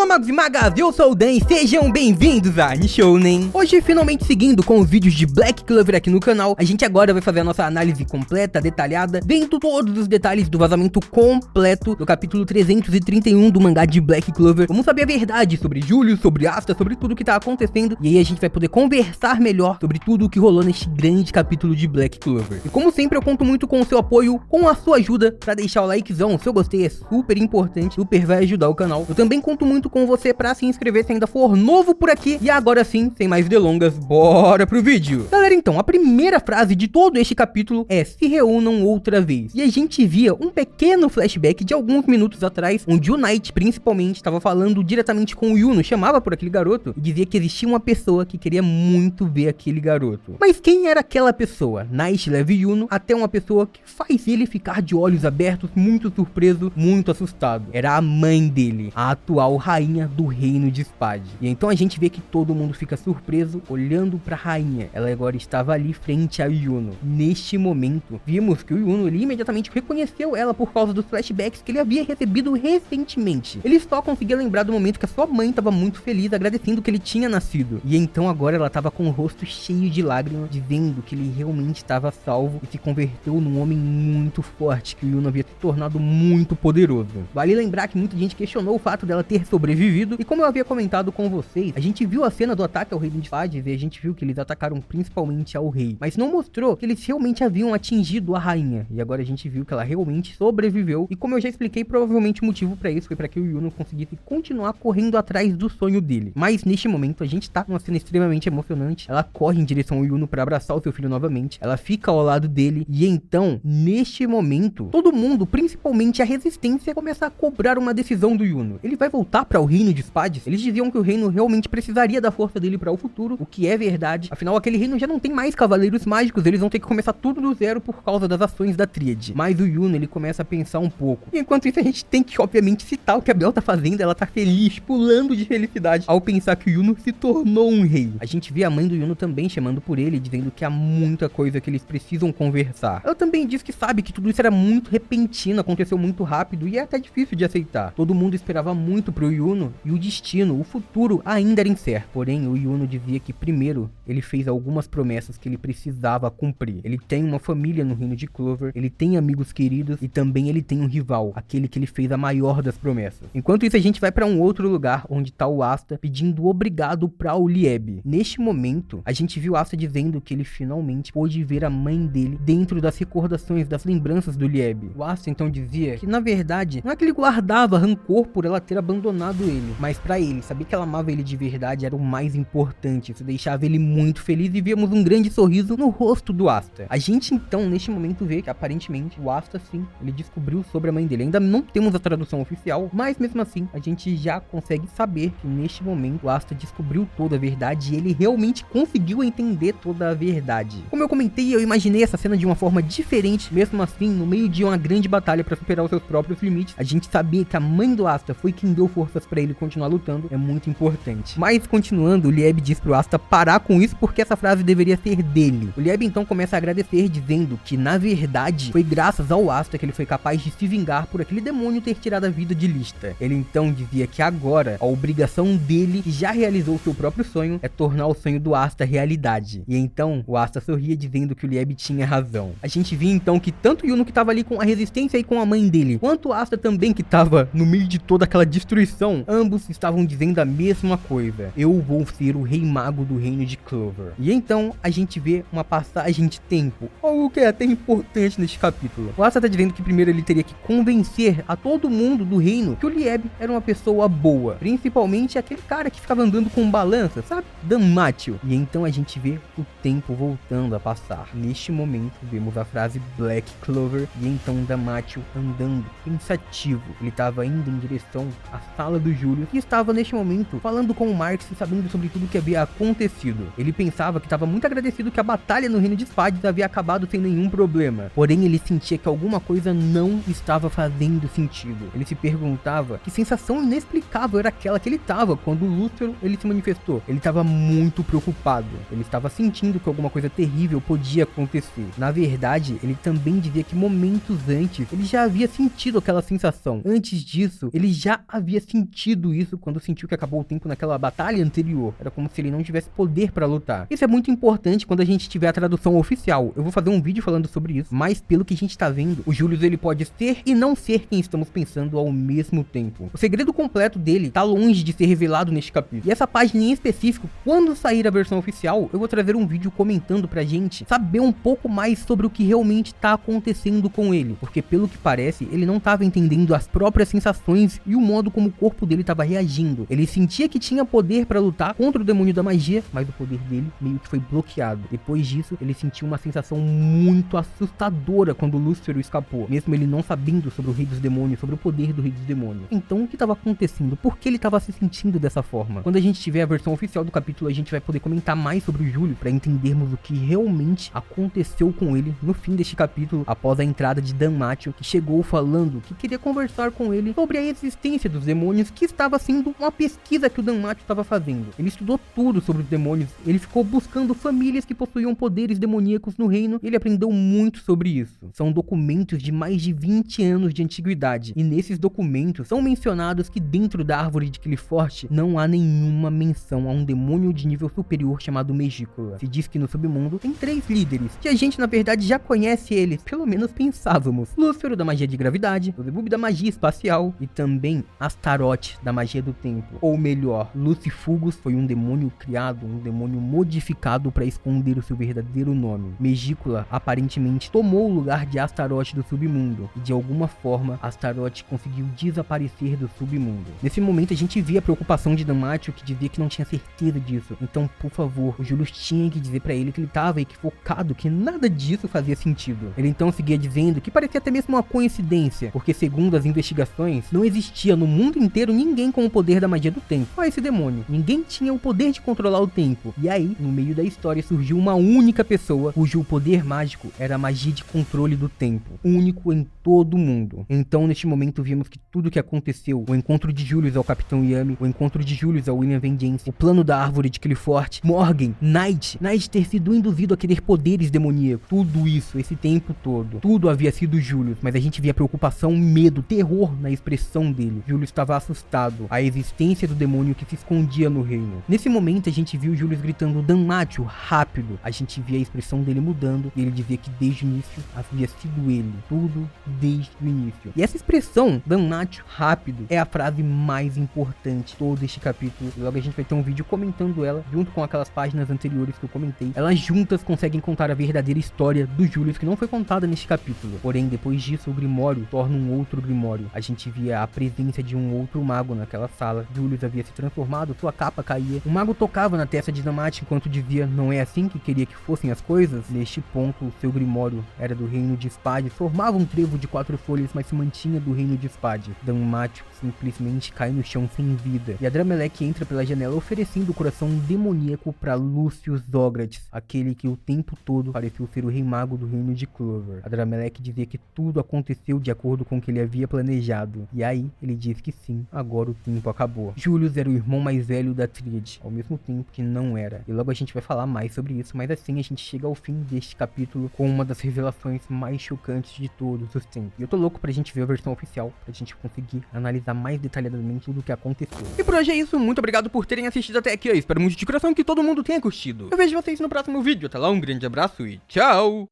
magos e magas, eu sou o Dan e sejam bem-vindos a Nishounen. Hoje, finalmente seguindo com os vídeos de Black Clover aqui no canal, a gente agora vai fazer a nossa análise completa, detalhada, vendo todos os detalhes do vazamento completo do capítulo 331 do mangá de Black Clover. Vamos saber a verdade sobre Julius, sobre Asta, sobre tudo o que tá acontecendo, e aí a gente vai poder conversar melhor sobre tudo o que rolou neste grande capítulo de Black Clover. E como sempre, eu conto muito com o seu apoio, com a sua ajuda, pra deixar o likezão. O seu gostei é super importante, super vai ajudar o canal. Eu também conto muito com você pra se inscrever se ainda for novo por aqui. E agora sim, sem mais delongas, bora pro vídeo. Galera, então, a primeira frase de todo este capítulo é: se reúnam outra vez. E a gente via um pequeno flashback de alguns minutos atrás, onde o Knight, principalmente, estava falando diretamente com o Yuno, chamava por aquele garoto, e dizia que existia uma pessoa que queria muito ver aquele garoto. Mas quem era aquela pessoa? Knight leva Yuno até uma pessoa que faz ele ficar de olhos abertos, muito surpreso, muito assustado. Era a mãe dele, a atual rainha do reino de Spade. E então a gente vê que todo mundo fica surpreso olhando pra rainha. Ela agora estava ali frente a Yuno. Neste momento, vimos que o Yuno, ele imediatamente reconheceu ela por causa dos flashbacks que ele havia recebido recentemente. Ele só conseguia lembrar do momento que a sua mãe estava muito feliz, agradecendo que ele tinha nascido. E então agora ela estava com o rosto cheio de lágrimas, dizendo que ele realmente estava salvo e se converteu num homem muito forte, que o Yuno havia se tornado muito poderoso. Vale lembrar que muita gente questionou o fato dela ter sobrevivido, e como eu havia comentado com vocês, a gente viu a cena do ataque ao reino de Spade e a gente viu que eles atacaram principalmente ao rei, mas não mostrou que eles realmente haviam atingido a rainha, e agora a gente viu que ela realmente sobreviveu, e como eu já expliquei, provavelmente o motivo pra isso foi pra que o Yuno conseguisse continuar correndo atrás do sonho dele. Mas neste momento a gente tá numa cena extremamente emocionante. Ela corre em direção ao Yuno pra abraçar o seu filho novamente, ela fica ao lado dele, e então, neste momento, todo mundo, principalmente a resistência, começa a cobrar uma decisão do Yuno. Ele vai voltar para o reino de Spades? Eles diziam que o reino realmente precisaria da força dele para o futuro, o que é verdade. Afinal, aquele reino já não tem mais cavaleiros mágicos, eles vão ter que começar tudo do zero por causa das ações da Tríade. Mas o Yuno, ele começa a pensar um pouco. E enquanto isso, a gente tem que, obviamente, citar o que a Bel tá fazendo. Ela tá feliz, pulando de felicidade ao pensar que o Yuno se tornou um rei. A gente vê a mãe do Yuno também chamando por ele, dizendo que há muita coisa que eles precisam conversar. Ela também diz que sabe que tudo isso era muito repentino, aconteceu muito rápido e é até difícil de aceitar. Todo mundo esperava muito pro Yuno e o destino, o futuro ainda era incerto. Porém, o Yuno dizia que primeiro ele fez algumas promessas que ele precisava cumprir. Ele tem uma família no reino de Clover, ele tem amigos queridos e também ele tem um rival, aquele que ele fez a maior das promessas. Enquanto isso, a gente vai pra um outro lugar onde tá o Asta pedindo obrigado pra o Lieb. Neste momento, a gente viu Asta dizendo que ele finalmente pôde ver a mãe dele dentro das recordações, das lembranças do Lieb. O Asta então dizia que na verdade não é que ele guardava rancor por ela ter abandonado ele, mas pra ele, saber que ela amava ele de verdade era o mais importante. Isso deixava ele muito feliz e víamos um grande sorriso no rosto do Asta. A gente então neste momento vê que aparentemente o Asta sim, ele descobriu sobre a mãe dele. Ainda não temos a tradução oficial, mas mesmo assim a gente já consegue saber que neste momento o Asta descobriu toda a verdade e ele realmente conseguiu entender toda a verdade. Como eu comentei, eu imaginei essa cena de uma forma diferente. Mesmo assim, no meio de uma grande batalha para superar os seus próprios limites, a gente sabia que a mãe do Asta foi quem deu forças para ele continuar lutando, é muito importante. Mas continuando, o Lieb diz pro Asta parar com isso porque essa frase deveria ser dele. O Lieb então começa a agradecer, dizendo que na verdade foi graças ao Asta que ele foi capaz de se vingar por aquele demônio ter tirado a vida de Lista. Ele então dizia que agora a obrigação dele, que já realizou seu próprio sonho, é tornar o sonho do Asta realidade. E então o Asta sorria, dizendo que o Lieb tinha razão. A gente via então que tanto o Yuno, que tava ali com a resistência e com a mãe dele, quanto o Asta também, que tava no meio de toda aquela destruição, ambos estavam dizendo a mesma coisa: eu vou ser o rei mago do reino de Clover. E então a gente vê uma passagem de tempo, algo que é até importante neste capítulo. O Asta tá dizendo que primeiro ele teria que convencer a todo mundo do reino que o Lieb era uma pessoa boa, principalmente aquele cara que ficava andando com balança, sabe? Danmatio. E então a gente vê o tempo voltando a passar. Neste momento vemos a frase Black Clover e então Danmatio andando pensativo. Ele estava indo em direção à sala do Júlio, que estava neste momento falando com o Marx e sabendo sobre tudo o que havia acontecido. Ele pensava que estava muito agradecido que a batalha no reino de Spades havia acabado sem nenhum problema. Porém, ele sentia que alguma coisa não estava fazendo sentido. Ele se perguntava que sensação inexplicável era aquela que ele estava quando o Lúcio ele se manifestou. Ele estava muito preocupado. Ele estava sentindo que alguma coisa terrível podia acontecer. Na verdade, ele também dizia que momentos antes ele já havia sentido aquela sensação. Antes disso, ele já havia sentido sentido isso quando sentiu que acabou o tempo naquela batalha anterior. Era como se ele não tivesse poder pra lutar. Isso é muito importante quando a gente tiver a tradução oficial. Eu vou fazer um vídeo falando sobre isso, mas pelo que a gente tá vendo, o Julius ele pode ser e não ser quem estamos pensando ao mesmo tempo. O segredo completo dele tá longe de ser revelado neste capítulo. E essa página em específico, quando sair a versão oficial, eu vou trazer um vídeo comentando pra gente saber um pouco mais sobre o que realmente tá acontecendo com ele. Porque pelo que parece, ele não tava entendendo as próprias sensações e o modo como o corpo dele tava reagindo. Ele sentia que tinha poder pra lutar contra o demônio da magia, mas o poder dele meio que foi bloqueado. Depois disso, ele sentiu uma sensação muito assustadora quando Lúcifer escapou, mesmo ele não sabendo sobre o Rei dos Demônios, sobre o poder do Rei dos Demônios. Então, o que estava acontecendo? Por que ele estava se sentindo dessa forma? Quando a gente tiver a versão oficial do capítulo, a gente vai poder comentar mais sobre o Júlio para entendermos o que realmente aconteceu com ele no fim deste capítulo, após a entrada de Danmacho, que chegou falando que queria conversar com ele sobre a existência dos demônios, que estava sendo uma pesquisa que o Danmacho estava fazendo. Ele estudou tudo sobre os demônios, ele ficou buscando famílias que possuíam poderes demoníacos no reino, e ele aprendeu muito sobre isso. São documentos de mais de 20 anos de antiguidade, e nesses documentos são mencionados que dentro da árvore de Qliphort não há nenhuma menção a um demônio de nível superior chamado Megícula. Se diz que no submundo tem 3 líderes, que a gente na verdade já conhece eles, pelo menos pensávamos. Lúcifer, da magia de gravidade, Beelzebub da magia espacial e também Astaroth da magia do tempo. Ou melhor, Lucifugus foi um demônio criado, um demônio modificado para esconder o seu verdadeiro nome. Megícula aparentemente tomou o lugar de Astaroth do submundo, e de alguma forma Astaroth conseguiu desaparecer do submundo. Nesse momento a gente via a preocupação de Danmacho, que dizia que não tinha certeza disso. Então, por favor, o Julius tinha que dizer pra ele que ele estava equivocado, que nada disso fazia sentido. Ele então seguia dizendo que parecia até mesmo uma coincidência, porque segundo as investigações, não existia no mundo inteiro ninguém com o poder da magia do tempo. Só esse demônio. Ninguém tinha o poder de controlar o tempo. E aí, no meio da história, surgiu uma única pessoa cujo poder mágico era a magia de controle do tempo. Único em todo o mundo. Então, neste momento, vimos que tudo que aconteceu, o encontro de Julius ao Capitão Yami, o encontro de Julius ao William Vengeance, o plano da árvore de Qliphort, Morgan, Knight ter sido induzido a querer poderes demoníacos, tudo isso, esse tempo todo, tudo havia sido Julius, mas a gente via preocupação, medo, terror na expressão dele. Julius estava assustado, a existência do demônio que se escondia no reino. Nesse momento, a gente viu Julius gritando Danmacho, rápido. A gente via a expressão dele mudando, e ele dizia que desde o início havia sido ele, tudo desde o início. E essa expressão, Danmacho, rápido, é a frase mais importante de todo este capítulo. E logo a gente vai ter um vídeo comentando ela, junto com aquelas páginas anteriores que eu comentei. Elas juntas conseguem contar a verdadeira história do Julius, que não foi contada neste capítulo. Porém, depois disso, o Grimório torna um outro Grimório. A gente via a presença de um outro mago naquela sala. Julius havia se transformado, sua capa caía. O mago tocava na testa de Danmacho enquanto dizia, não é assim que queria que fossem as coisas? Neste ponto, o seu Grimório era do reino de Spade, formava um trevo de 4 folhas, mas se mantinha do reino de Spade. Danmacho simplesmente cai no chão sem vida, e Adramelech entra pela janela oferecendo o coração demoníaco para Lucius Zogratis, aquele que o tempo todo pareceu ser o rei mago do reino de Clover. Adramelech dizia que tudo aconteceu de acordo com o que ele havia planejado, e aí ele diz que sim, agora o tempo acabou. Julius era o irmão mais velho da Tríade, ao mesmo tempo que não era, e logo a gente vai falar mais sobre isso, mas assim a gente chega ao fim deste capítulo com uma das revelações mais chocantes de todos os tempos. E eu tô louco pra gente ver a versão oficial, pra gente conseguir analisar mais detalhadamente tudo o que aconteceu. E por hoje é isso, muito obrigado por terem assistido até aqui, eu espero muito de coração que todo mundo tenha curtido. Eu vejo vocês no próximo vídeo, até lá, um grande abraço e tchau!